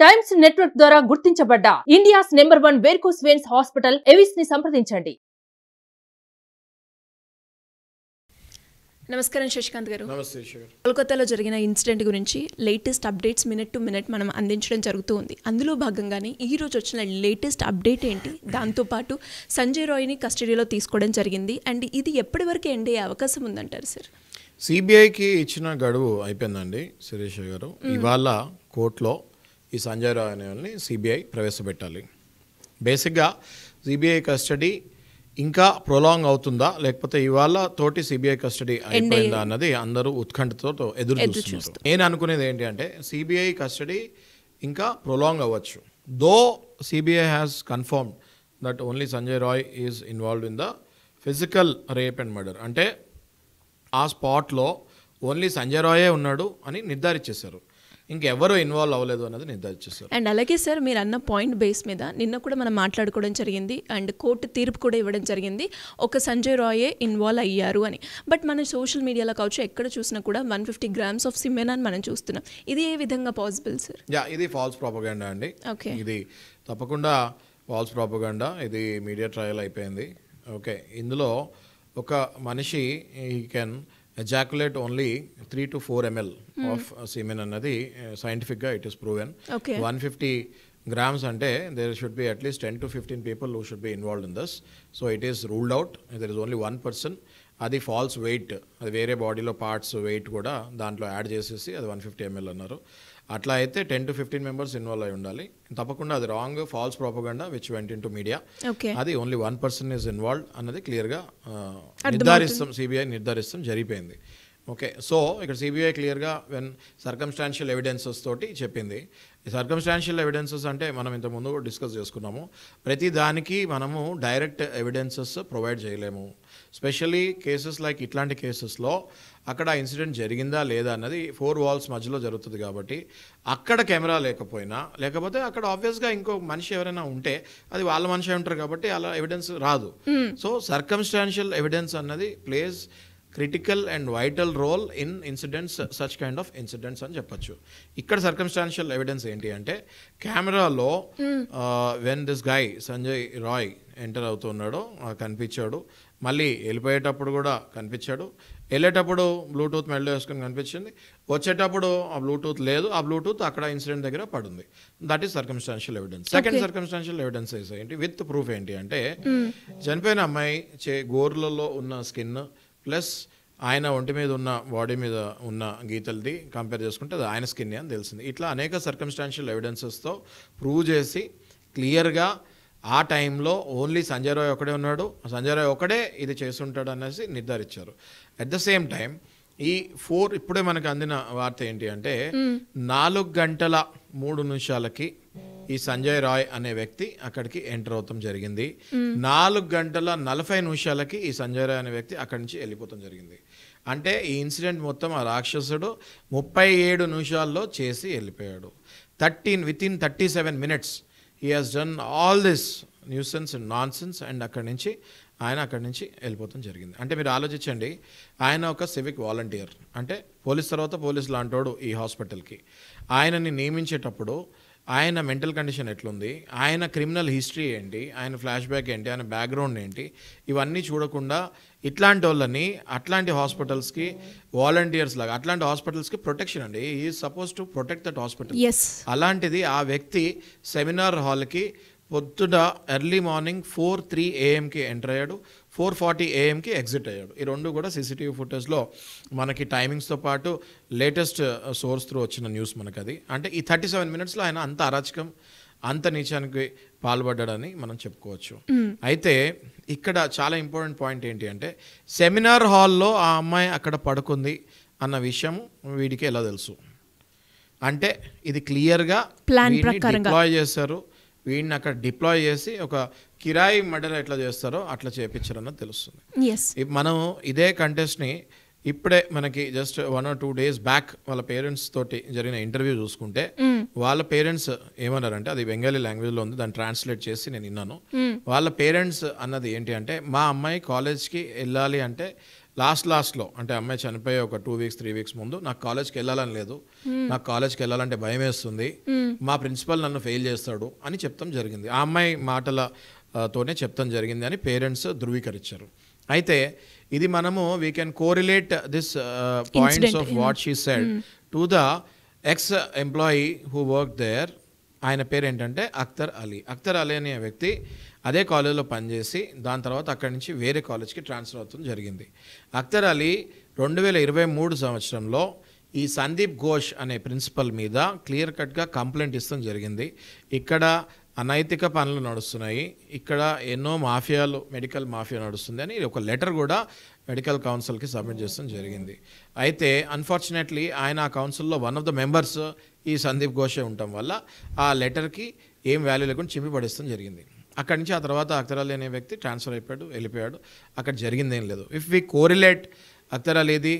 Times network ద్వారా గుర్తించబడ్డ India's number 1 varicose veins hospital Avis ని సంప్రదించండి. నమస్కారం శశికాంత్ గారు. నమస్తే. కోల్కతాలో జరిగిన ఇన్సిడెంట్ గురించి latest updates minute to minute మనం అందించడం జరుగుతూ ఉంది. అందులో భాగంగానే ఈ రోజు వచ్చిన లేటెస్ట్ అప్డేట్ ఏంటి, దాంతోపాటు సంజయ్ రాయ్ని కస్టడీలో తీసుకోవడం జరిగింది అండ్ ఇది ఎప్పటి వరకు ఎండ్ అయ్యే అవకాశం ఉందంటారు సార్? సిబిఐకి ఇచ్చిన గడువు అయిపోయిందండి శిరీష గారు. ఇవాళ కోర్టులో ఈ సంజయ్ రాయ్ అనే వాళ్ళని సిబిఐ ప్రవేశపెట్టాలి. బేసిక్గా సిబిఐ కస్టడీ ఇంకా ప్రొలాంగ్ అవుతుందా లేకపోతే ఇవాళ తోటి సిబిఐ కస్టడీ అయిపోయిందా అన్నది అందరూ ఉత్కంఠతో ఎదురు చూస్తున్నారు. నేను అనుకునేది ఏంటి అంటే సిబిఐ కస్టడీ ఇంకా ప్రొలాంగ్ అవ్వచ్చు. Though CBI has confirmed that only Sanjay Roy is involved in the physical rape and murder, అంటే ఆ స్పాట్లో ఓన్లీ సంజయ్ రాయే ఉన్నాడు అని నిర్ధారించేశారు, ఇంకెవరూ ఇన్వాల్వ్ అవ్వలేదు అన్నది నిర్ధారించేశారు. అండ్ అలాగే సార్ మీరు అన్న పాయింట్ బేస్ మీద నిన్న కూడా మనం మాట్లాడుకోవడం జరిగింది అండ్ కోర్టు తీర్పు కూడా ఇవ్వడం జరిగింది, ఒక సంజయ్ రాయే ఇన్వాల్వ్ అయ్యారు అని. బట్ మన సోషల్ మీడియాలో కావచ్చు ఎక్కడ చూసినా కూడా 150 grams ఆఫ్ సిమెన్ అని మనం చూస్తున్నాం. ఇది ఏ విధంగా పాసిబుల్ సార్? ఇది ఫాల్స్ ప్రాపగండా అండి. ఓకే, ఇది తప్పకుండా ఫాల్స్ ప్రాపగండా. ఇది మీడియా ట్రయల్ అయిపోయింది. ఓకే, ఇందులో ఒక మనిషి ఈ can ejaculate only 3 to 4 ml of semen అన్నది సైంటిఫిక్గా ఇట్ ఈస్ ప్రూవెన్. 150 grams అంటే there should be at least 10 to 15 people who should be involved in this. So it is ruled out. There is only one person. అది falls wait, అది వేరే బాడీలో parts wait కూడా దాంట్లో add చేసేసి అది 150 ml అన్నారు. అట్లా అయితే 10 to 15 members ఇన్వాల్వ్ అయి ఉండాలి. తప్పకుండా అది wrong, false propaganda which went into media. అది only one person is involved అన్నది క్లియర్గా నిర్ధారిస్తాం, సిబిఐ నిర్ధారిస్తాం జరిగిపోయింది. ఓకే, సో ఇక్కడ సిబిఐ క్లియర్గా వెన్ సర్కమ్స్టాన్షియల్ ఎవిడెన్సెస్ తోటి చెప్పింది. ఈ సర్కమ్స్టాన్షియల్ ఎవిడెన్సెస్ అంటే మనం ఇంతకుముందు డిస్కస్ చేసుకున్నాము, ప్రతి దానికి మనము డైరెక్ట్ ఎవిడెన్సెస్ ప్రొవైడ్ చేయలేము. స్పెషల్లీ కేసెస్ లైక్ ఇట్లాంటి కేసెస్లో అక్కడ ఇన్సిడెంట్ జరిగిందా లేదా అన్నది 4 walls మధ్యలో జరుగుతుంది కాబట్టి అక్కడ కెమెరా లేకపోతే అక్కడ ఆబ్వియస్గా ఇంకో మనిషి ఎవరైనా ఉంటే అది వాళ్ళ మనిషి ఉంటారు కాబట్టి అలా ఎవిడెన్స్ రాదు. సో సర్కమ్స్టాన్షియల్ ఎవిడెన్స్ అన్నది plays critical and vital role in incidents, such kind of incidents అని చెప్పచ్చు. ఇక్కడ సర్కమ్స్టాన్షియల్ ఎవిడెన్స్ ఏంటి అంటే కెమెరాలో when this guy Sanjay Roy enter అవుతున్నాడో కనిపించాడు, మళ్ళీ వెళ్ళిపోయేటప్పుడు కూడా కనిపించాడు, వెళ్ళేటప్పుడు బ్లూటూత్ మెడలో వేసుకొని కనిపించింది, వచ్చేటప్పుడు ఆ బ్లూటూత్ లేదు, ఆ బ్లూటూత్ అక్కడ ఇన్సిడెంట్ దగ్గర పడుంది. That is circumstantial evidence. Second circumstantial evidence ఏంటి, విత్ ప్రూఫ్ ఏంటి అంటే చనిపోయిన అమ్మాయి గోర్లలో ఉన్న స్కిన్ ప్లస్ ఆయన ఒంటి మీద ఉన్న బాడీ మీద ఉన్న గీతలది కంపేర్ చేసుకుంటే అది ఆయన స్కిన్ అని తెలిసింది. ఇట్లా అనేక సర్కమ్స్టాన్షియల్ ఎవిడెన్సెస్తో ప్రూవ్ చేసి క్లియర్గా ఆ టైంలో ఓన్లీ సంజయ్ రాయ్ ఒకడే ఉన్నాడు, సంజయ్ రాయ్ ఒకడే ఇది చేస్తుంటాడు అనేసి నిర్ధారించారు. అట్ ద సేమ్ టైం ఈ ఇప్పుడే మనకు అందిన వార్త ఏంటి అంటే 4 గంటల 3 నిమిషాలకి ఈ సంజయ్ రాయ్ అనే వ్యక్తి అక్కడికి ఎంటర్ అవటం జరిగింది. 4 గంటల 40 నిమిషాలకి ఈ సంజయ్ రాయ్ అనే వ్యక్తి అక్కడి నుంచి వెళ్ళిపోవటం జరిగింది. అంటే ఈ ఇన్సిడెంట్ మొత్తం ఆ రాక్షసుడు 37 నిమిషాల్లో చేసి వెళ్ళిపోయాడు. within 37 minutes he has done all this nuisance and nonsense and అక్కడి నుంచి వెళ్ళిపోవటం జరిగింది. అంటే మీరు ఆలోచించండి, ఆయన ఒక సివిక్ వాలంటీర్, అంటే పోలీస్ తర్వాత పోలీస్ లాంటోడు ఈ హాస్పిటల్కి. ఆయనని నియమించేటప్పుడు ఆయన మెంటల్ కండిషన్ ఎట్లుంది, ఆయన క్రిమినల్ హిస్టరీ ఏంటి, ఆయన ఫ్లాష్ బ్యాక్ ఏంటి, ఆయన బ్యాక్గ్రౌండ్ ఏంటి, ఇవన్నీ చూడకుండా ఇట్లాంటి వాళ్ళని అట్లాంటి హాస్పిటల్స్కి వాలంటీర్స్ లాగా అట్లాంటి హాస్పిటల్స్కి ప్రొటెక్షన్ అండి, ఈ suppose to protect that hospital. అలాంటిది ఆ వ్యక్తి సెమినార్ హాల్కి పొద్దున ఎర్లీ మార్నింగ్ 4:03 AM ఎంటర్ అయ్యాడు, 4:40 AM ఎగ్జిట్ అయ్యాడు. ఈ రెండు కూడా సీసీటీవీ ఫుటేజ్లో మనకి టైమింగ్స్తో పాటు లేటెస్ట్ సోర్స్ త్రూ వచ్చిన న్యూస్ మనకు అది. అంటే ఈ 37 minutesలో ఆయన అంత అరాచకం, అంత నీచానికి పాల్పడ్డాడని మనం చెప్పుకోవచ్చు. అయితే ఇక్కడ చాలా ఇంపార్టెంట్ పాయింట్ ఏంటి అంటే సెమినార్ హాల్లో ఆ అమ్మాయి అక్కడ పడుకుంది అన్న విషయం వీడికి ఎలా తెలుసు అంటే ఇది క్లియర్గా డిప్లాయ్ చేశారు. వీడిని అక్కడ డిప్లాయ్ చేసి ఒక కిరాయి మర్డర్ ఎట్లా చేస్తారో అట్లా చేయించారన్నది తెలుస్తుంది. మనం ఇదే కంటెస్ట్ని ఇప్పుడే మనకి జస్ట్ 1 or 2 days బ్యాక్ వాళ్ళ పేరెంట్స్ తోటి జరిగిన ఇంటర్వ్యూ చూసుకుంటే వాళ్ళ పేరెంట్స్ ఏమన్నారంటే, అది బెంగాలీ లాంగ్వేజ్లో ఉంది, దాన్ని ట్రాన్స్లేట్ చేసి నేను విన్నాను. వాళ్ళ పేరెంట్స్ అన్నది ఏంటి అంటే, మా అమ్మాయి కాలేజ్కి వెళ్ళాలి అంటే లాస్ట్లో అంటే అమ్మాయి చనిపోయే ఒక 2 వీక్స్ 3 వీక్స్ ముందు నాకు కాలేజ్కి వెళ్ళాలని లేదు, నాకు కాలేజ్కి వెళ్ళాలంటే భయం వేస్తుంది, మా ప్రిన్సిపల్ నన్ను ఫెయిల్ చేస్తాడు అని చెప్తాం జరిగింది. ఆ అమ్మాయి మాటలతోనే చెప్తాం జరిగింది అని పేరెంట్స్ ధృవీకరించారు. అయితే ఇది మనము we can correlate this points of what she said to the ex employee who work there. ఆయన పేరు ఏంటంటే అఖ్తర్ అలీ. అఖ్తర్ అలీ అనే వ్యక్తి అదే కాలేజ్లో పనిచేసి దాని తర్వాత అక్కడి నుంచి వేరే కాలేజ్కి ట్రాన్స్ఫర్ అవుతుంది జరిగింది. అఖ్తర్ అలీ 2023 సంవత్సరంలో ఈ సందీప్ ఘోష్ అనే ప్రిన్సిపల్ మీద క్లియర్ కట్గా కంప్లైంట్ ఇస్తాం జరిగింది. ఇక్కడ అనైతిక పనులు నడుస్తున్నాయి, ఇక్కడ ఎన్నో మాఫియాలు, మెడికల్ మాఫియా నడుస్తుంది అని ఒక లెటర్ కూడా మెడికల్ కౌన్సిల్కి సబ్మిట్ చేస్తాం జరిగింది. అయితే అన్ఫార్చునేట్లీ ఆయన ఆ కౌన్సిల్లో వన్ ఆఫ్ ద మెంబర్స్ ఈ సందీప్ ఘోషే ఉండటం వల్ల ఆ లెటర్కి ఏం వాల్యూ లేకుండా చింపి పడేస్తాం జరిగింది. అక్కడి నుంచి ఆ తర్వాత అఖ్తర్ అలీ అనే వ్యక్తి ట్రాన్స్ఫర్ వెళ్ళిపోయాడు. అక్కడ జరిగిందేం లేదు. ఇఫ్ వి కోరిలేట్ అఖ్తర్ అలీది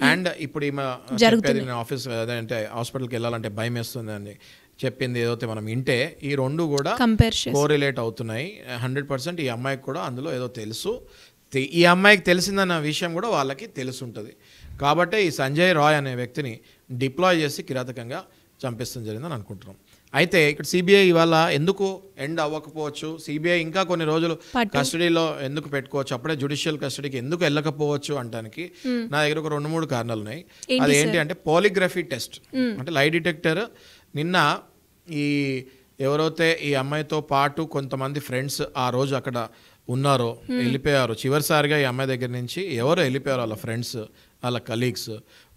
అండ్ ఇప్పుడు ఈమె చెప్పేది నేను ఆఫీస్ అదంటే హాస్పిటల్కి వెళ్ళాలంటే భయం వేస్తుంది అని చెప్పింది ఏదైతే మనం వింటే, ఈ రెండు కూడా కోరిలేట్ అవుతున్నాయి 100%. ఈ అమ్మాయికి కూడా అందులో ఏదో తెలుసు, ఈ అమ్మాయికి తెలిసిందన్న విషయం కూడా వాళ్ళకి తెలుసుంటుంది. కాబట్టి ఈ సంజయ్ రాయ్ అనే వ్యక్తిని డిప్లాయ్ చేసి కిరాతకంగా చంపిస్తాం జరిగిందని అనుకుంటున్నాం. అయితే ఇక్కడ సిబిఐ ఇవాళ ఎందుకు ఎండ్ అవ్వకపోవచ్చు, సిబిఐ ఇంకా కొన్ని రోజులు కస్టడీలో ఎందుకు పెట్టుకోవచ్చు, అప్పుడే జ్యుడిషియల్ కస్టడీకి ఎందుకు వెళ్ళకపోవచ్చు అంటానికి నా దగ్గర ఒక 2-3 కారణాలు ఉన్నాయి. అది ఏంటి అంటే పాలిగ్రఫీ టెస్ట్, అంటే లై డిటెక్టర్. నిన్న ఈ ఎవరైతే ఈ అమ్మాయితో పాటు కొంతమంది ఫ్రెండ్స్ ఆ రోజు అక్కడ ఉన్నారో, వెళ్ళిపోయారు చివరిసారిగా ఈ అమ్మాయి దగ్గర నుంచి ఎవరో వెళ్ళిపోయారు, వాళ్ళ ఫ్రెండ్స్, వాళ్ళ కలీగ్స్,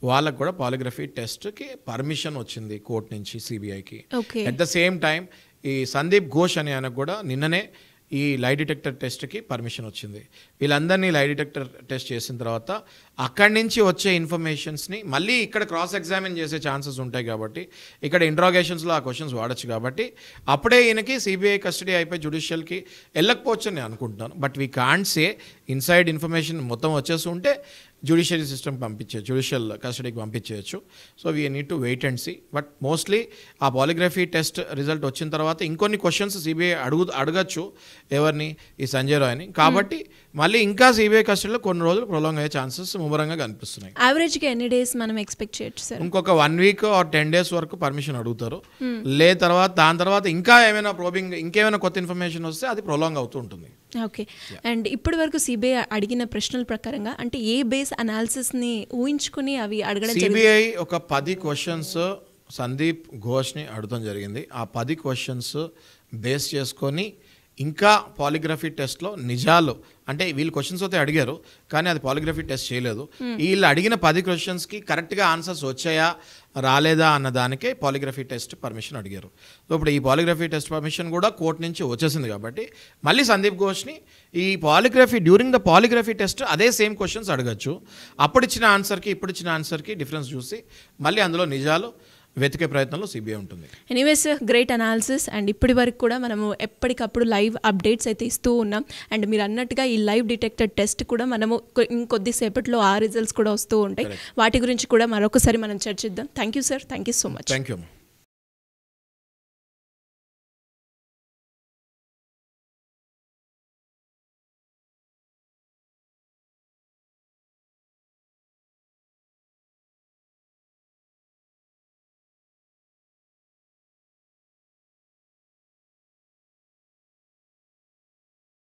వాళ్ళకు కూడా పాలిగ్రఫీ టెస్ట్కి పర్మిషన్ వచ్చింది కోర్టు నుంచి సిబిఐకి. అట్ ద సేమ్ టైం ఈ సందీప్ ఘోష్ అనే ఆయనకు కూడా నిన్ననే ఈ లై డిటెక్టర్ టెస్ట్కి పర్మిషన్ వచ్చింది. వీళ్ళందరినీ లై డిటెక్టర్ టెస్ట్ చేసిన తర్వాత అక్కడి నుంచి వచ్చే ఇన్ఫర్మేషన్స్ని మళ్ళీ ఇక్కడ క్రాస్ ఎగ్జామిన్ చేసే ఛాన్సెస్ ఉంటాయి కాబట్టి, ఇక్కడ ఇంట్రాగేషన్స్లో ఆ క్వశ్చన్స్ వాడచ్చు కాబట్టి అప్పుడే ఈయనకి సిబిఐ కస్టడీ అయిపోయి జ్యుడిషియల్కి వెళ్ళకపోవచ్చు అని నేను అనుకుంటున్నాను. But we can't say inside information మొత్తం వచ్చేసి ఉంటే జ్యుడిషియరీ సిస్టమ్ పంపించవచ్చు, జ్యుడిషియల్ కస్టడీకి పంపించవచ్చు. So we need to wait and see. But mostly ఆ పాలిగ్రఫీ టెస్ట్ రిజల్ట్ వచ్చిన తర్వాత ఇంకొన్ని క్వశ్చన్స్ సిబిఐ అడగచ్చు ఎవరిని, ఈ సంజయ్ రాయ్ని. కాబట్టి మళ్ళీ ఇంకా సిబిఐ కస్టడీలో కొన్ని రోజులు ప్రొలాంగ్ అయ్యే ఛాన్సెస్ ముమ్మరంగా కనిపిస్తున్నాయి. యావరేజ్గా ఎన్ని డేస్ మనం ఎక్స్పెక్ట్ చేయొచ్చు సార్? ఇంకొక 1 వీక్ ఆర్ 10 డేస్ వరకు పర్మిషన్ అడుగుతారు. దాని తర్వాత ఇంకా ఏమైనా ప్రోబింగ్, ఇంకేమైనా కొత్త ఇన్ఫర్మేషన్ వస్తే అది ప్రొలాంగ్ అవుతూ ఉంటుంది. ఓకే. అండ్ ఇప్పటి వరకు సిబిఐ అడిగిన ప్రశ్నల ప్రకారంగా అంటే ఏ బేస్ అనాలిసిస్ని ఊహించుకుని అవి అడగడం? సిబిఐ ఒక 10 క్వశ్చన్స్ సందీప్ ఘోష్ని అడగడం జరిగింది. ఆ 10 క్వశ్చన్స్ బేస్ చేసుకొని ఇంకా పాలిగ్రఫీ టెస్ట్లో నిజాలు, అంటే వీళ్ళు క్వశ్చన్స్ అయితే అడిగారు కానీ అది పాలిగ్రఫీ టెస్ట్ చేయలేదు. వీళ్ళు అడిగిన 10 క్వశ్చన్స్కి కరెక్ట్గా ఆన్సర్స్ వచ్చాయా రాలేదా అన్న దానికే పాలిగ్రఫీ టెస్ట్ పర్మిషన్ అడిగారు. సో ఇప్పుడు ఈ పాలిగ్రఫీ టెస్ట్ పర్మిషన్ కూడా కోర్టు నుంచి వచ్చేసింది కాబట్టి మళ్ళీ సందీప్ ఘోష్ని ఈ డ్యూరింగ్ ద పాలిగ్రఫీ టెస్ట్ అదే సేమ్ క్వశ్చన్స్ అడగచ్చు. అప్పుడు ఇచ్చిన ఆన్సర్కి ఇప్పుడు ఇచ్చిన ఆన్సర్కి డిఫరెన్స్ చూసి మళ్ళీ అందులో నిజాలు వెతికే ప్రయత్నంలో సిబిఐ ఉంటుంది. Anyways, great analysis. అండ్ ఇప్పటి వరకు కూడా మనము ఎప్పటికప్పుడు లైవ్ అప్డేట్స్ అయితే ఇస్తూ ఉన్నాం. అండ్ మీరు అన్నట్టుగా ఈ లైవ్ డిటెక్టర్ టెస్ట్ కూడా మనము ఇంకొద్దిసేపట్లో ఆ రిజల్ట్స్ కూడా వస్తూ ఉంటాయి. వాటి గురించి కూడా మరొకసారి మనం చర్చిద్దాం. Thank you sir, thank you so much. Thank you.